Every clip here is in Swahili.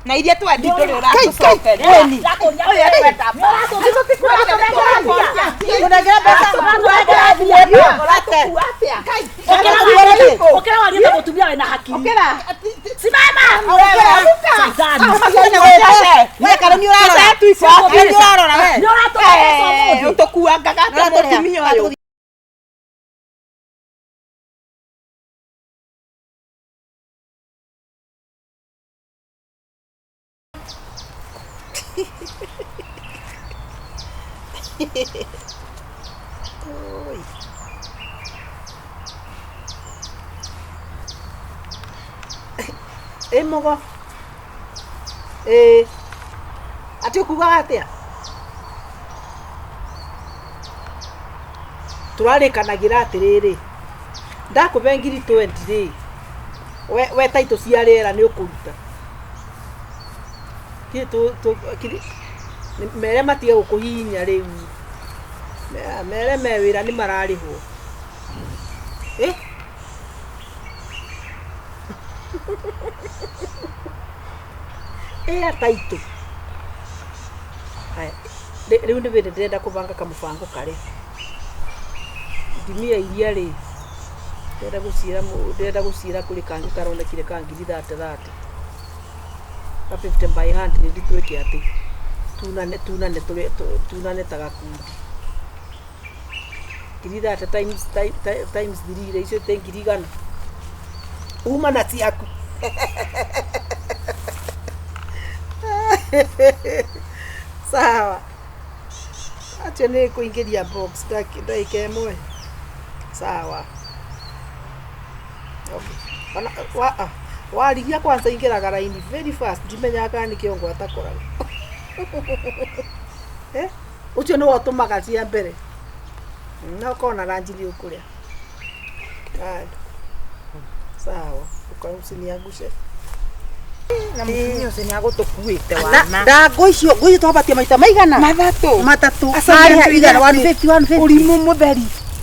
na iria twendi nduri uracokeria ni oya twenda ndagera besha okera walia mutumia wena hakiri okera simama wewe kana ni urarora ni urarora wewe ni uratoka utokuanga gata mutumia wayo oi mogo ati ukuga atia turarikanagira atiriri ndakuve ngiri 20 ri we taito cia rera ni ukuruta kiri mere matige gukuhinya riu mere mewira ni marariho taito hai riu ni vile ndenda kubanga kamubango kare ndimia iria ri ndenda gucira kuri kangi karonekire kangiri 30 ka 50 by 100 nditweke ati tunane tagakundi ngiri 30 times 3 ire icio te ngiri igana uma na ciaku sawa acha ni kuingiria box dakika imwe sawa okay warigia kwanza ingiraga line very fast ndimenya kana kiongo atakoraga ucio no otumaga cia mbere no kona ranjiri ukuria sawa ukausinyagushe na mutumia ucio ni agutukuite wana ndago icio nguyu twabatia maita maigana matatu ari igana 150 urimu mutheri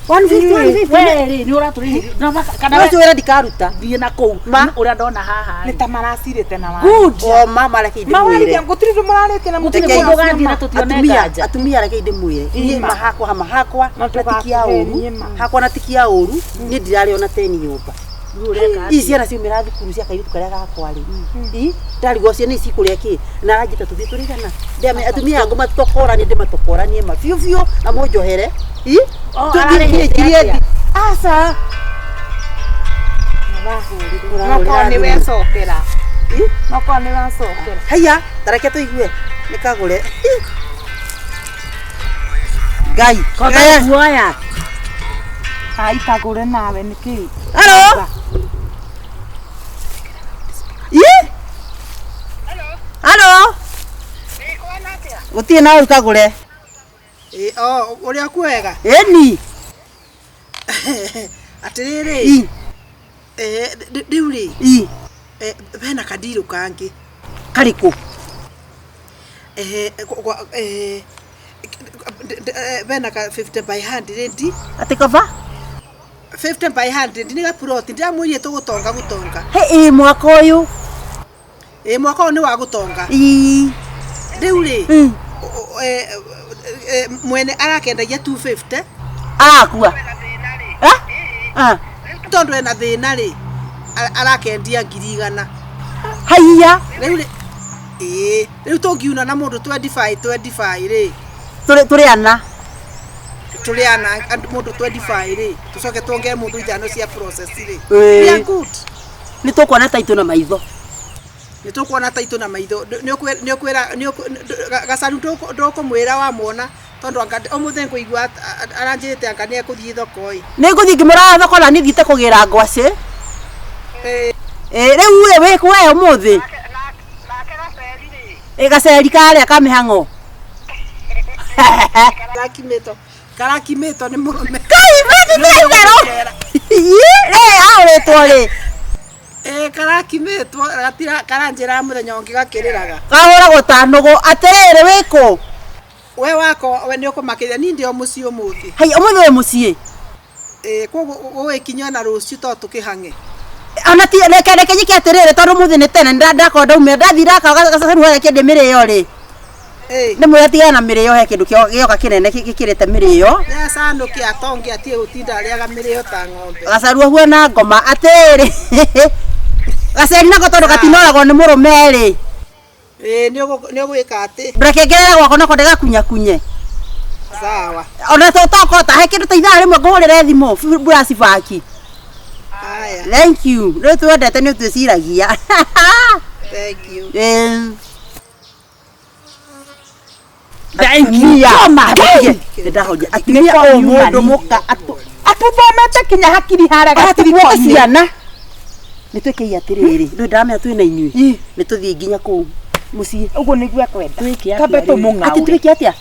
150 wewe ni uraturi no kana wewe wera ndikaruta thie na kou uria ndona haha ni ta maracirite na good o mama reke ndimwire ngutiriru mararite na mutumia mugathi na tutione nganja atumia reke ndimwire ni mahakwa natikia uru hakwa natikia uru ni ndirari ona teni nyumba ici ana ciumira thukuru cia kairitu karia gakwari ndarigwo ni cikuria ki na rangita tuthie turigana ndeme atumia yangu matokora ni ndimatokoranie mafiofio na monjohere tuthie asa noko ni wecokera noko ni wecokera haya tareke tuigue ni kagure gai kota kuoya ai kagure nawe niki halo halo gutie na ukagure uria kwega eni atiriri riuri bena kadiru kangi kariku bena ka 50 by 100 atikava 50 by 100 ni ga plot ndiamwirie tugutonga he mwaka uyu mwaka ni wa gutonga riuri mwene arakendagia 250 akua tondu ena thina ri arakendia 100 haiya riu tungiuna na mundu 25 ri turiana mundu 25 ri tucoke tuonge mundu ithano cia process ri ya good ni tukuona taito na maitho ni okwira gacaru ndokumwira wa muona tondu omuthe kuigua aranjirite anga ni ekuthie thoko ni nguthie ngimura thoko na ni thiite kugira ngwaci riu we kwe umuthi gaceri karia kamihango karakimito ni murume aũrĩtwo rĩ karakimĩtwo karanjĩra mũthenya ũngĩ gakĩrĩraga kahũragwo ta nũgũ atĩrĩrĩ wĩkũ we wako we nĩ ũkũmakĩria ni ndĩ o mũciĩ ũmũthĩ hai ũmũthĩ wĩ mũciĩ koguo gũgĩkinya na rũciũ to tũkĩhang'e ona ti reke njike atiriri tondu muthi ni tene ndakonda umia ndathira gacaru hoya kende mirio ri nä mwä atigana na mä rä yo he kä ndå gä oka kä nene kä rä te mä rä yo sanå kä atongi atie gå tinda arä aga mä rä yo ta ng'ombe gacaru ahuana ngoma atä rä gaceri nako tondå gatinoragwo nä må rå me rä nä å gwä ka atä reke ngerere gwako nako ndägakunyakunye sawa ona tokota he kä ndå ta ithaa rä mwe ngå hå rä re thimå buracibaki aya thank you rä twendete nä twä ciragia thank you atumia o mundu muka atuthomete kinya hakiri haria gatiri ciana ni twikei atiriri ndu ndamenya twina inyui ni tuthii nginya kuu mucii uguo niguo akwenda kambe tumung'au ati twike atia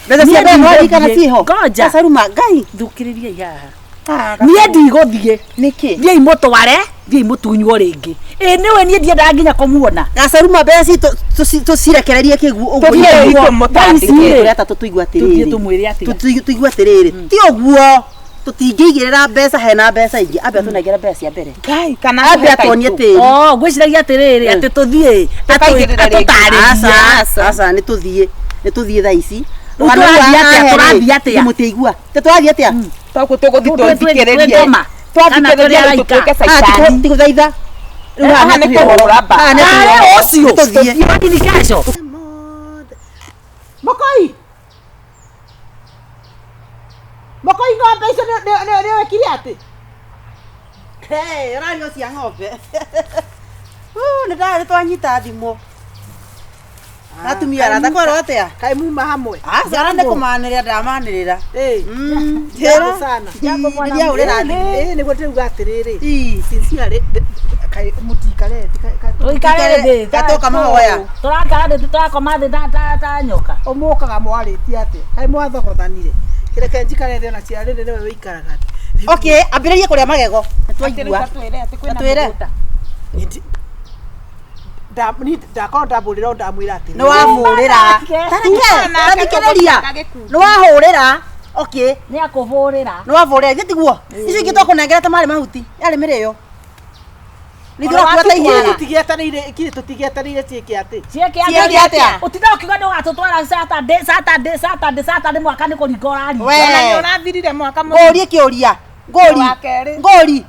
mbeca cia mbere mwari kana ciho gacaruma ngai thukiririe haha nie ndigũthiĩ niki thiĩ imũtware thiĩ imũtunywo rĩngĩ niwe nie ndiendaga nginya kũmuona gacaruma mbeca tucirekererie kĩguo ũguo ata tũtũigua atĩrĩrĩ tũmwĩre atĩ tũigua atĩrĩrĩ ti ũguo tũtingĩigĩrĩra mbeca hena mbeca ingĩ ambe atũnengere mbeca cia mbere ngai kana ambe atuonie tĩri ngwĩciragia atĩrĩrĩ atĩ tũthiĩ aca nĩ tũthiĩ thaa ici tũrathiĩ atĩa mũtĩigua tũrathiĩ atĩa tũgũthiĩ tũthikĩrĩrie twathiĩrĩria tũtuĩke caitani tigũthaitha haha nĩ kũhũra mba ũcio tũthiĩ Mokoi ng'ombe icio nĩ wekire atĩ ũrario cia ng'ombe nĩ twanyita thimũ atumia arata kwerwo atĩa kaĩ muma hamwe acara nĩ kũmanĩrĩra ndamanĩrĩra njĩra sana ndiahũrĩra thimũ nĩguo ndĩruga atĩrĩrĩ sincerely kaĩ mũtikareti tũikare thĩ gatoka mahoya tũrakara thĩ tũrakoma thĩ ta nyoka ũmũkaga mwarĩtie atĩa kaĩ mwathogothanire kĩreke njikare thĩ ona ciara rĩrĩ nĩwe wĩikaraga okay ambĩrĩrie kũrĩa magego nĩtwaigua twĩre ndakorwo ndambũrĩra o ndamwĩra atĩ nĩ wahũrĩra tathikĩrĩria nĩ wahũrĩra okay nĩ akũhũrĩra nĩ wahũrĩra githĩ tiguo icio ingĩ twakũnengerete marĩ mahuti yarĩ mĩrĩyo nĩ tũrakuata ihĩrĩ tũtigĩetereire ciĩke atĩ ciĩke atĩa ũtinda ũkiuga nĩ ũgatũtwara Saturday mwaka nĩ kũringa ũraringa nĩ ũrathirire mwaka ngũrie kĩũria ngũri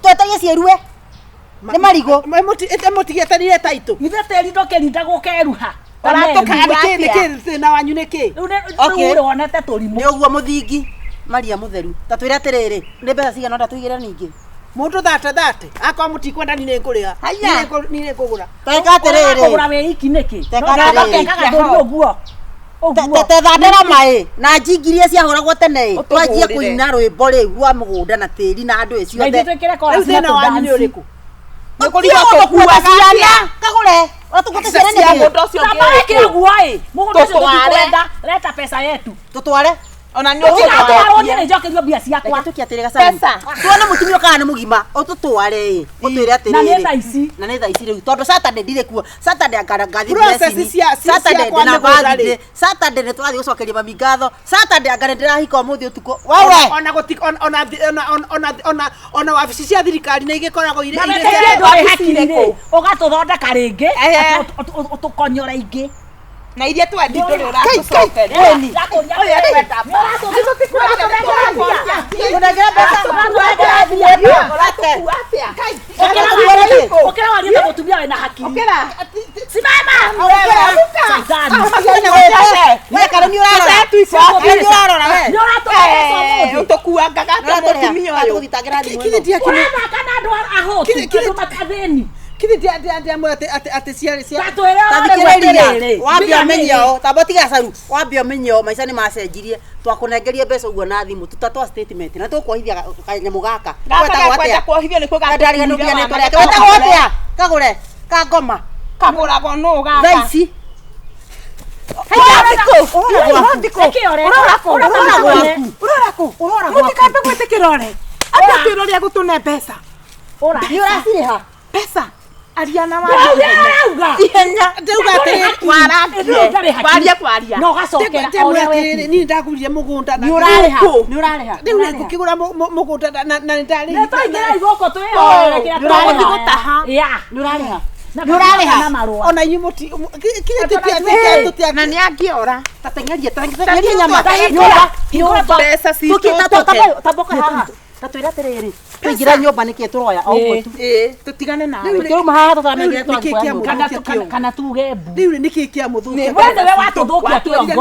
tweterie ciĩrue nĩ marigũ mũtigĩetereire taitũ githĩ tĩri ndũkĩrinda gũkeruha thĩna wanyu nĩ kĩ rĩu wonete tũrimũ nĩ ũguo mũthingi Maria mũtheru ta twĩre atĩrĩrĩ nĩ mbeca cigana ndatũigĩre ningĩ mũndũ thate akorwo mũtikwenda nĩ ngũrĩha nĩ ngũgũra teka atĩrĩrĩ kũgũra wĩ iki nĩkĩ tekaga ndũri ũguo tethandĩra maĩ na njingirie ciahũragwo tene twanjie kũina rwĩmbo rĩu rwa mũgũnda na tĩri na andũ ciothe rĩu thĩna wanyu nĩ ũrĩkũ kagũre mũgũnda ũcio tũtikwenda reta pesa yetu tũtware ona nĩ ũtũtware njokerio mbia ciakwa tũkiatĩrĩra gacaru tuone mũtumia ũkaga nĩ mũgima ũtũtware ũtwĩre atĩrĩrĩ na nĩ thaa ici na nĩ thaa ici rĩu tondũ Saturday ndirĩ kuo Saturday ngathi Saturday ndĩna bathi Saturday nĩ tũrathiĩ gũcokeria mami ngatho Saturday anga ndĩrahika ũmũthĩ ũtukũ ona wabici cia thirikari nĩ igĩkoragwo irĩ ũgatũthondeka rĩngĩ ũtũkonyora ingĩ na iria twendi ndũrĩ ũratũcokeria ũkĩra warie ta mũtumia wĩna hakiri simama ũtũkuangaga ta mũtumia ũyũ kana andũ ahũtu andũ makathĩni wambia menyao tabotiga caru wambia menyao maica nĩ macenjirie twakũnengerie mbeca ũguo na thimũ tutatwa statement na tũkuohithia kanyamũ gaka wetagwo atĩa kagũre ka ngoma kagũragwo nũ gaka thaa ici mũtikambe gwĩtĩkĩra ũre atĩ twĩroria gũtũne mbeca nĩ ũracirĩha pesa aria na ihenya ndauga atĩrĩ kwaria kwaria no gacokera oria we ni ndagurire mugunda ni urareha ni kigura mugunda na ndari na toingira igoko twihorera kira turathi gutaha ya ni urareha na marua ona inyuti kile tutia na ni angiora tatengeria nyama nyumba pesa si taboka haha tatwira tiriri tuingira nyumba niki turoya o tu tutigane nawe kiruma haha tutamegire kana tuge bu riu niki kia muthukia wende we watuthukia kiongo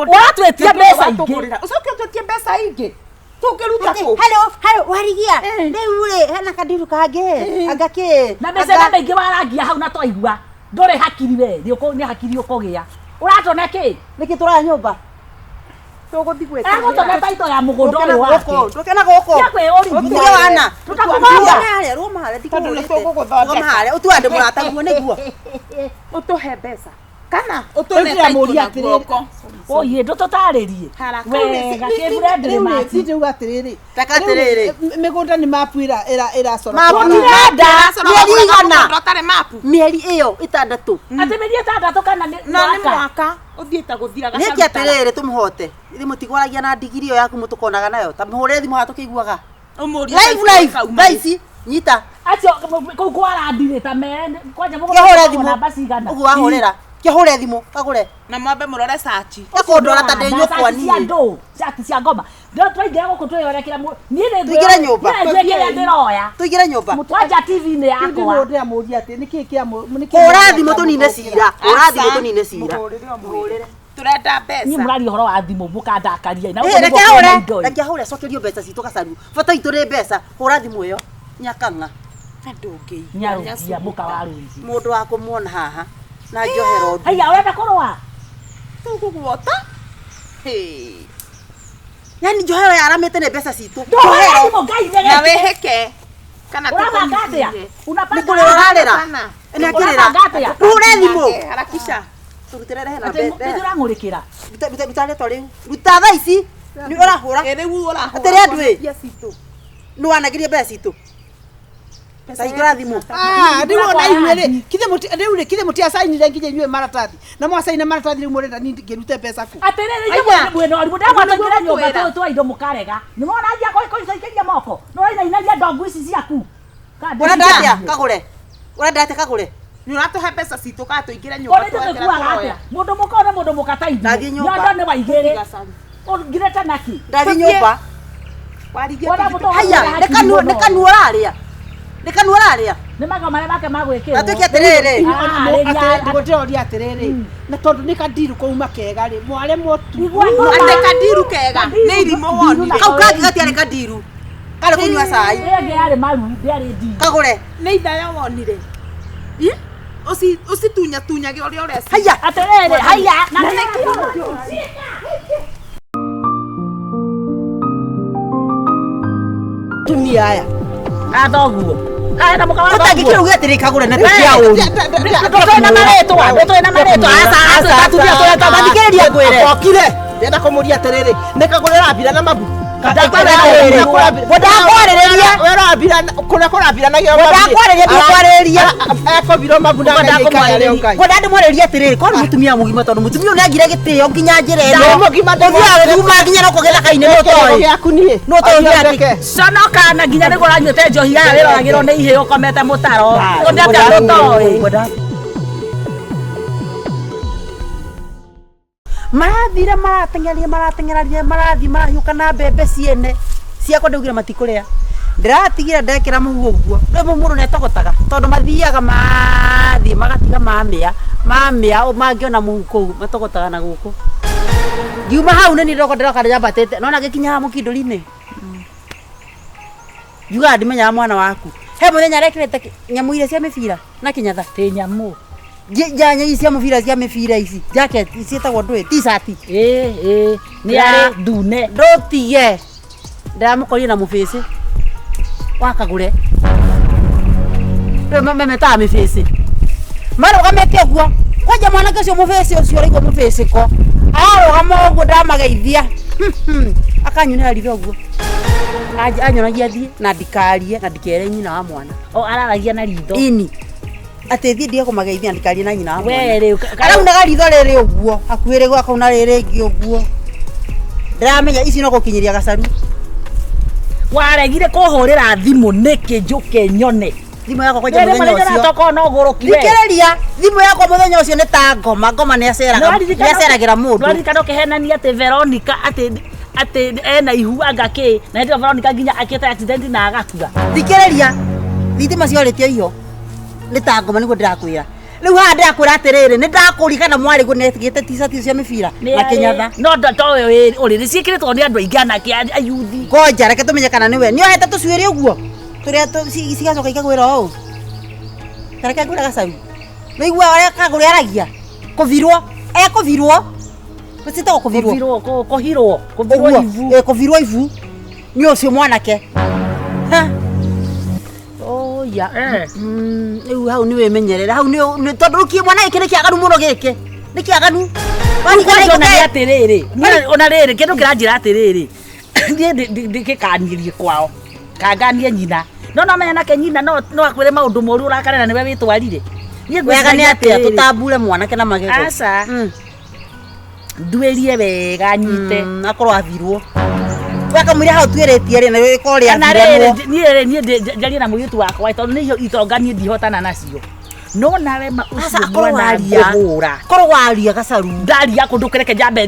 watwetia mbeca ingi ucoke utwetie mbeca ingi tukiruta ku Hello, warigia. Riu ri hena kadiru kange. Agake. na mbeca na maingi warangia hau na twaigua ndore hakiri we ni hakiri ukogia uratona ki niki turaya nyumba tuguthi gweta agotona taito ya mugunda uri wake tukena goko yakwe uri utiga wana tutakumaga hale roma hale roma hale utuande murataguo niguo utuhe mbeca kana utone taito guoko oye ndo tutaririe wega kibure ndire mati ndio atiriri takatiriri migunda ni mapuira ira sora mapunirada mieri igana ndotare mapu mieri iyo itandatu ati mieri itandatu kana ni mwaka uthieta guthira gacaru niki atiriri tumuhote ithi mutigwaragia na digiri iyo yaku mutukonaga nayo ta muhure thimu hatukiguaga umuria live nyita acio kugwara ndirita men kwanja mugo na basi igana ugu wahurira kihure thimu kagure na mwambe murore search yakondora ta ndenyo kwa ni ndo search cia ngoma ndo twaingira guku twiyorekera ni ne tuigire nyumba ndiroya tuigire nyumba mutwanja tv ne yakwa ndio amuria ati niki kia hura thimu tunine cira hura thimu tunine cira muhurire turenda mbeca ni murari horo wa thimu mukandakaria na reke hura cokerio mbeca citu gacaru bata ituri mbeca hura thimu iyo nyakanga ndungi nyarukia muka warunji mundu wa kumuona haha na njohero ndu aya urenda kurwa tuguguota yani njohero yaramete ne mbeca citu njohero na weheke kana tukunyia unapanga nikurorarira enakirira hure thimu harakisha turutirere hena mbembe turangurikira bitale tole ruta tha ici ni urahura riu urahura atiri andu citu ni wanagirie mbeca citu saigura thimu ndio na inyere kithe muti asainire nginye inywe maratathi na mwasaina maratathi riu murenda ni ngirute mbeca ku atiriri mweno ari mudagwa tugira nyumba tu indo mukarega ni mona ajia ko ikinya moko no ina inaria ndongu ici ciaku urenda atia kagure ni uratuhe mbeca citu ka tuingire nyumba tu mundu mukone mundu mukataithie nyondo ni waigire ngirete naki ndathi nyumba warigia haya nekanu uraria nekanu uraria ni magoma make magwikira atuki atiriri ndikotoria atiriri na tondu ni kandiru kuuma kega ri mware motu ate kandiru kega ni irimo woni kau kangi gatiare kandiru kale kunywa cai ege yari maru ndiari ndi kagure ni ithayo wonire usi tunyage uri uresi haya atiriri haya na tumia aya adoguo na mukawa utagikiru gitiri kagure na tikia uru twena mareto asa tutia twathikiria ngwire okire ndenda kumuria atiriri nikagurira mbira na mabu ndakwaririria kuna kurambira na gyo ndakwaririria ekobiro mabu na ngai ko ndandu mwaririria atiriri ko mutumia mugima tondu mutumia unagire gitio nginya njire ndo mugima nduma nginya no kugetha kaine no toy yakunie no toy yake sonoka na nginya nigura nyote njohi ya wiroragirwo ni ihe ukomete mutaro ndata no toy marathira maratengeria marathi marahiuka na mbembe ciene ciakwa ndaugira matikuria ndiratigire ndekira muhu uguo ndio mundu netogotaga tondu mathiaga mathi magatiga mamia o mangiona muhu kou matogotaga na guku ngiuma hau nini ndoka njambatete nona gikinya mukinduri-ini yuga ndimenya mwana waku he muthenya arekirete nyamu ile cia mibira na kinyatha ti nyamu janya cia mibira ici jacket cietagwo ndwe t-shirt ni ari ndune ndotige ndamukoria na mufisi wakagure meme ta mufisi marugamete guo kwaja mwana kacio mufisi ucio raigwo mufisi ko arugama uguo ndamageithia akanyunira ritho guo anyonagia thie na ndikarie na ndikere nyina wa mwana o araragia na ritho ini ati thie ko mageithia ndikarie na nyina we riu araunaga ritho riri uguo hakuire gwa kauna riri ngi uguo ndiramenya ici no gukinyiria gacaru waregire kuhurira thimu niki njuke nyone thimu yako kwa muthenya ucio toko no gurukiwe thikiriria thimu yako muthenya ucio ni ta ngoma ni aceragira mundu ndwari kana kihenania ati Veronica ati ena ihu angaki na ndio Veronica nginya akita accident na agakua thikiriria thitima cioritie iho ni ta ngoma niguo ndirakwira riu ha ndirakwira atiriri ni ndakurikana mwari gunetigite t-shirt cia mibira na kinyatha no ndotowe uri cikiritwo ni andu aingi anake ayuthi ngoja reke tumenye kana niwe ni ohete tucuiri uguo turia cigacoka ikagwira o tareke ngwira gacaru niigua oria KAGURE aragia kuvirwo kuvirwo Kusita kuvirwo kuvirwo ivu kuvirwo ivu ni ucio mwanake ha ya riu hau ni wimenyerera hau ni tondu ki mwana iki ni kiaganu muno giki ni kiaganu wani kana ona atiriri ona riri kindu kiranjira atiriri ndikikanirie kwao kanganie nyina no menya nake nyina no akwire maundu moru urakarena niwe witwarire nie gwega ni atia tutambure mwanake na magego asa ndwerie wega nyite akorwo avirwo weka mwira hau twiritie ri na iko ri avirwo nie njari na muyitu wakwa tondu ni itonganie ndihotana nacio no nawe ma ucio mwana ngura korwo waria gacaru ndaria kundu kereke jambe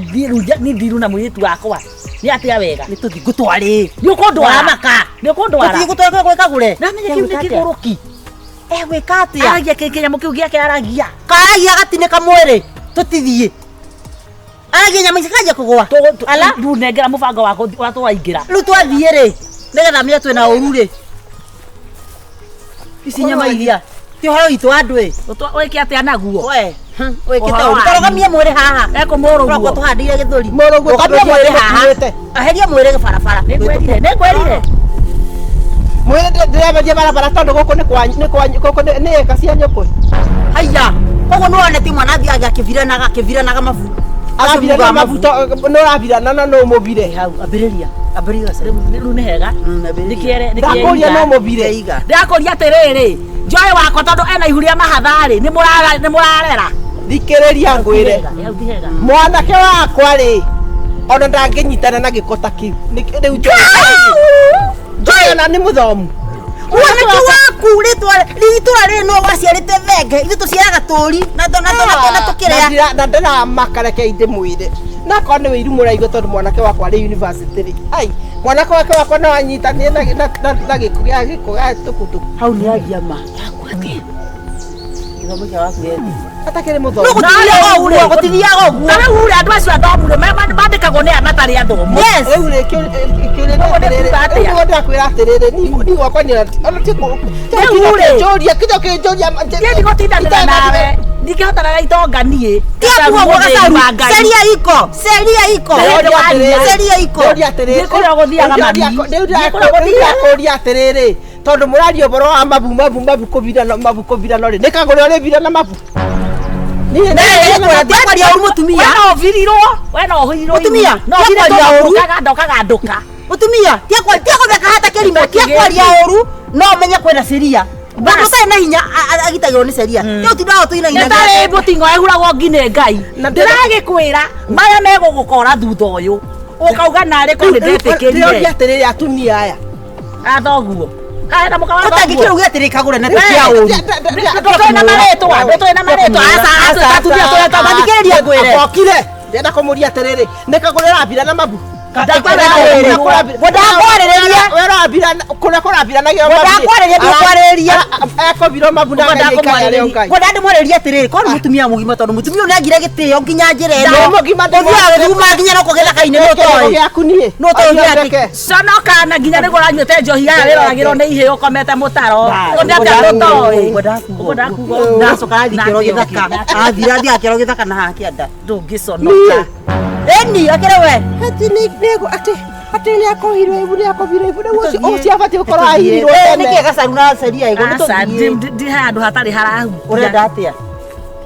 ni ndiru na muyitu wakwa ni atia wega ni tuthi gutwari ni ukundwara maka ni ukundwara tuthi gutwara kwa KAGURE na menye kiu kiguruki gwika atia aragia kenya mukiu giake aragia karagia gatine kamwiri tutithie aragia nyama ikaja kugwa ala ndu nengera mubango wako watwaingira riu twathie ri nigetha menya twina uru ri ici nyama iria ti horo itu andu weke atia naguo we wekite uru torogamie mwiri haha ekumuru tuhandire githuri muruguo mwiri haha aheria mwiri barabara nĩkwĩrire mwire ndiremerie barabara tondu guku ni eka cia nyukuri haya koguo nuone ti mwana thia akiviranaga mabu aravirana mabuto no aravirana no mubire hau ambiriria riu ni hega nikiere ndakuria no mubire ndakuria atiriri njoe wako tondu ena ihuria mahathari ni murarera thikiriria ngwire mwanake wakwa ri ona ndanginyitana na gikota kiu riu njoe na ni muthomu mwanake waku ritura ri no waciarite thenge ithu tuciaraga turi na tukirea na ndiramaka reke indi mwire na ko ni wiru muraigo tondu mwanake wakwa ri university ri ai mwanake wakwa no anyitanie na gikugia tukutuku hau ni agia ma yakwate githomo kia waku yethi atakire muthomu no gutithiaga uguo kana hure andu acio athomu mandikagwo ni anatari athomu yes riu ri ndakwira atiriri ni wakwa ni ona tiko njoria kijo kinjoria ndi gutindanira nawe ndingihotana na itonganie seria iko ndikuria guthiaga mami ndikuria atiriri tondu murario boro wa mabu kubira no ri ni KAGURE uri bira na mabu ni kwaria uru mutumia wena ohirirwo mutumia no kwaria uru ndokaga mutumia tia kutheka hata kelimo tia kwaria uru no menye kwena seria bado sai na hinya agitagirwo ni seria tiu tindaho tuina hinya ndari mutingo ehuragwo ngine ngai ndiragikwira maya megugukora thutha uyu ukauga nari ko ndetekirire atiriri atumia aya athoguo kaenda mukawara utangikiru gitiri KAGURE na tia uru ndotena maretwa asa atumia toya mathikiriria ngwire okire ndenda kumuria atiriri ni KAGURE rabira na mabu ndamwarĩria atĩrĩrĩ korwo mũtumia mũgima tondũ mũtumia ũyũ nĩagire gĩtĩo nginya njĩra ĩno ũthiaga nginya no kũgetha kainĩ nũtoĩ conokana nginya nĩguo ũranyuĩte njohi aya wĩroragĩrwo nĩ ihĩ ũkomete mũtaro ndacoka thikĩro gĩthaka athira thi akĩro gĩthaka na haha kĩanda ndũngĩconoka eni akĩre we atini akohirwo ibu ni akohirwo ibu ni ucio abati ukorwo ahirwo ni kiega caru na seria igo ndi handu hatari harahu urenda atia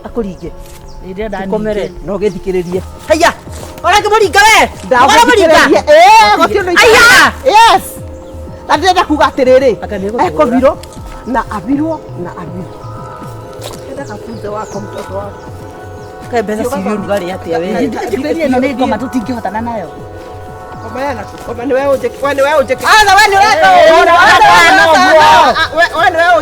akuringe komere no githikiririe haya ora kimuringa we ndagora muringa gotio no aya yes ndenda kuga atiriri ekovirwo na avirwo kafunze wako mtoto wako. Kae besa sivyo ngari atia wewe. Jiberie no nego matutingihotana nayo. Koma yana. Koma ni wewe uje. Wewe wewe uje. Ana wewe ni Wewe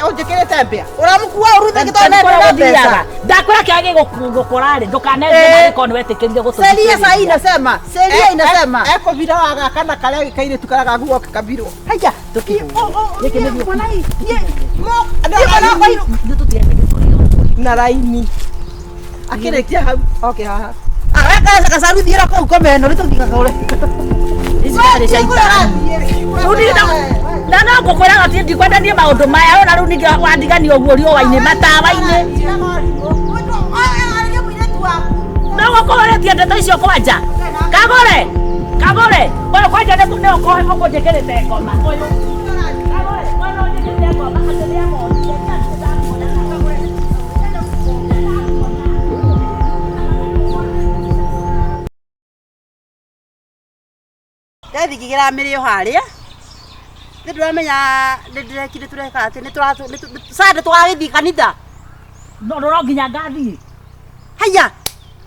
ujekerete mbia. uramukua urute kitone na besa. Ndakora kiage gukorare ndukanenge ko ni wetekerire gutu. Seria sasa inasema. Seria inasema. Eko vira waga kana kale kaire tukaraga guo kabiro. Haya. Tuki. Yeke ndio mwana hii. Mo. Na raini. Akirekia hau. Okay haha. Araka kasaru dira ko komeno rituthika kaure. Isire shaitani. Ndana ngũkwĩraga atĩ ndikwendanie maũndũ maya ona rĩu ningĩ wandigania ũguo riũa-inĩ matawa-inĩ no gũkũhũrĩtie ndeto icio kwanja Kagũre ũyũ kwanja nĩyo ũkũnjĩkĩrĩte ngoma ũyũ Kagũre ũyũ ũnjĩkĩrĩte ngoma atĩ nĩamonire Ndathi kigira mirio haria. Nituramenya ndirekire tureka ati sade twagithii kanitha. no nginya ngathii. Haya.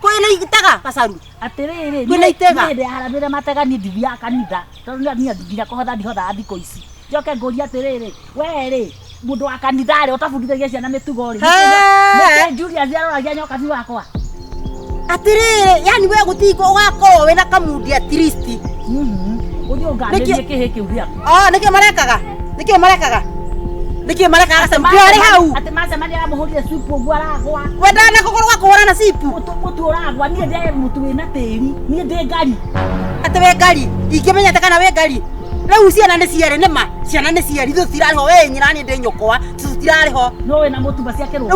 Kwina igitaga kasaru. Atiriri kwina itega. Ndi haramire matega ni ndithia kanitha. Tondu ni nginya kuhotha ndihotha thikũ ici. Njoke ngũria atiriri we mundu wa kanitha ri utabundithagia ciana mitugo ri. Julia ziaroragia nyoka ni wakwa. Atiriri yani we gutiko ugakorwo wina kamudi at least. Udio nganderie kihe kiu giaku. Niki marekaga. Ndiari hau. Ati macemania aramuhurire sipu uguo aragwa. We ndana gukorwo kuhurana sipu. Mutu uragwa nie ndi mutu wina tiri. Nie ndi ngari. Ati we ngari. Ingimenya ta kana we ngari. Riu ciana ni ciere nima. Ciana ni cieri thutirariho we nyina ni ndi nyokwa. Thutirariho. No we na mutumba ciake ru. We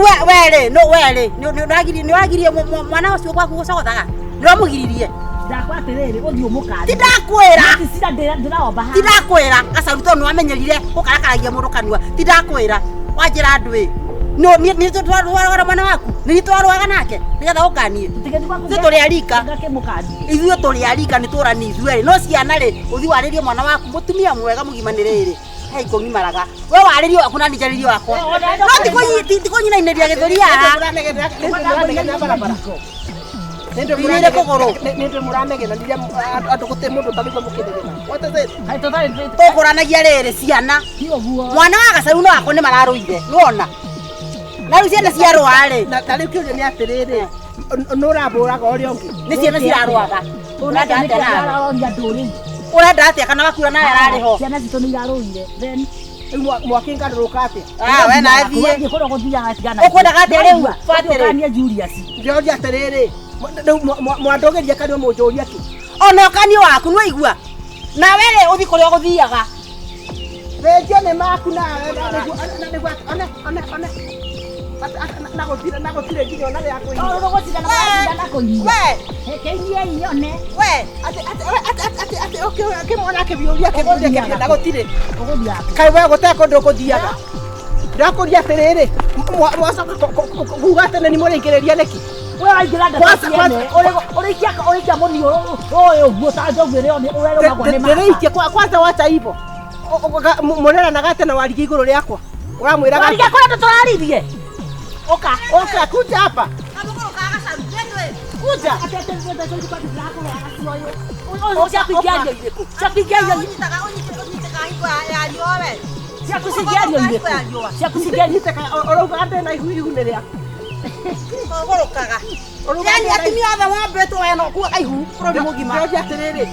ni wagirie mwana ucio gwaku gucogothaga. Ndamugiririe. Ndakwa atiriri uthio mukari. Tindakwira. Ndiraomba ha. Tindakwira acaruto no amenyerire gukarakaragia mundu kanua. Tindakwira wanjira ndwi. No ni tutwarwa mwana waku. Ni twarwaga nake. Nigetha ukanie. Turi arika. Ngake mukari. Ithuĩ turi arika ni turani ithuĩ no ciana ri uthi waririe mwana waku mutumia mwega mugimanirire. Hai kongimaraga. We waririe waku na nijaririe wakwa. No tiko nyina ineria githuria. Ndio kogoro. Ndio muranegena ndia andu gute mundu tabiko mukirigena. What is it? Hai totari. Tukuranagia riri ciana. Mwana wa gacaru no wako ni mararuire. Nuona. Na riu ciana ciarwa ri. Na riu kiuria ni atiriri. Nuramburaga uri ongi. Ni ciana cirarwaga. Urenda atia nduri. Urenda atia kana wakura na yarariho. Ciana citu ni iraruire. Then mwakinga nduruka atia. We na thie. Ngikoro guthiaga tigana. Ukwendaga atia riu? Fatire. Kania Julius. Ndio atiriri. Mwandogeria kanio munjuria ki. Ona kanio waku no igua. Na wele uthi kuria guthiaga. Wendio ni maku na nagotire nginya ona ria kuinya. Gutira na kuinya. We. Hekeithie ione. We. Ati okay mwana kibiuria nagotire. Uguthia. Kai we guteko ndukuthiaga. Ndakuria atiriri. Mwacoka kuga atene ni muringireria niki. We aingira ndakasiene. Urikia muni uyu guo ta njogire oni urero magwa ni ma. Ndirikia kwanza wacha hivyo. Murera na gate na warigi iguru riakwa. Uramwira gate. Warigi kwa ndo turaririe. Oka kuja hapa. Kuja. Na ihu nere yako. Yani atumia othe wambeto weno kuwa aihu bũrũri mũgima. Ndio atiriri.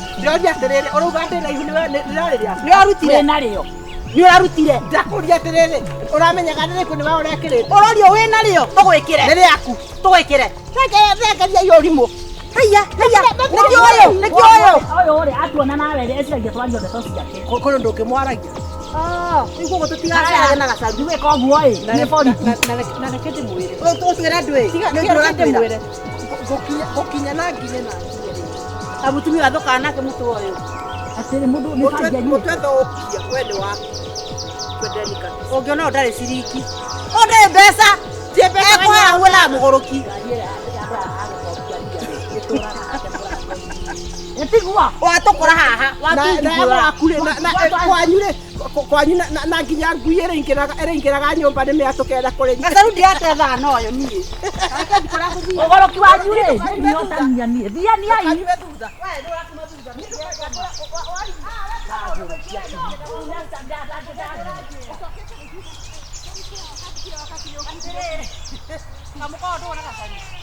Urauga ati na ihu ni rarĩria. Nĩ arutire. Narĩo. Nĩ arutire. Ndakuria atiriri. Uramenyaga nĩrĩkũ ni wa ũrekĩrĩte. Ũrorio wĩ narĩo tũgwĩkĩre. Nĩ rĩaku. Tũgwĩkĩre. Rekeria iyo rimũ. Haya. Nĩkĩo ũyũ. Ũyũ rĩ atuona nawe rĩ eciragia twario ndeto ciake. Kũrĩ ndũngĩmwaragia. Nĩguo gũtũtigaga na gacaru. Ndiwe koguo ĩ. Nĩ borithi. Na rekete mwĩre. Tũtigĩre ndwĩ. Rekete mwĩre. Gokinya na nginya na. Abutumia athoka nake mũtu ũyũ. Atĩrĩ mũndũ nĩ bangia nyũ. Mũtwetho ũkia kwende wa. Kwendenika. Ũngĩona ũtarĩ ciriki. Ũndĩ mbeca. Tie mbeca kwa wala mũgũrũki. Etigwa. Watũkora haha. Na wakure na kwanyure kwanyu na nginya ngui ĩrĩingĩraga nyũmba nĩ mĩatũkenda kũrĩ Gacaru ndiate thana ũyũ niĩ. Reke ndikora gũthiĩ. Ũgoroki wanyu rĩ, nĩotania niĩ. Thianiai. Kanyue thutha. Kamu kau tu nak kasih.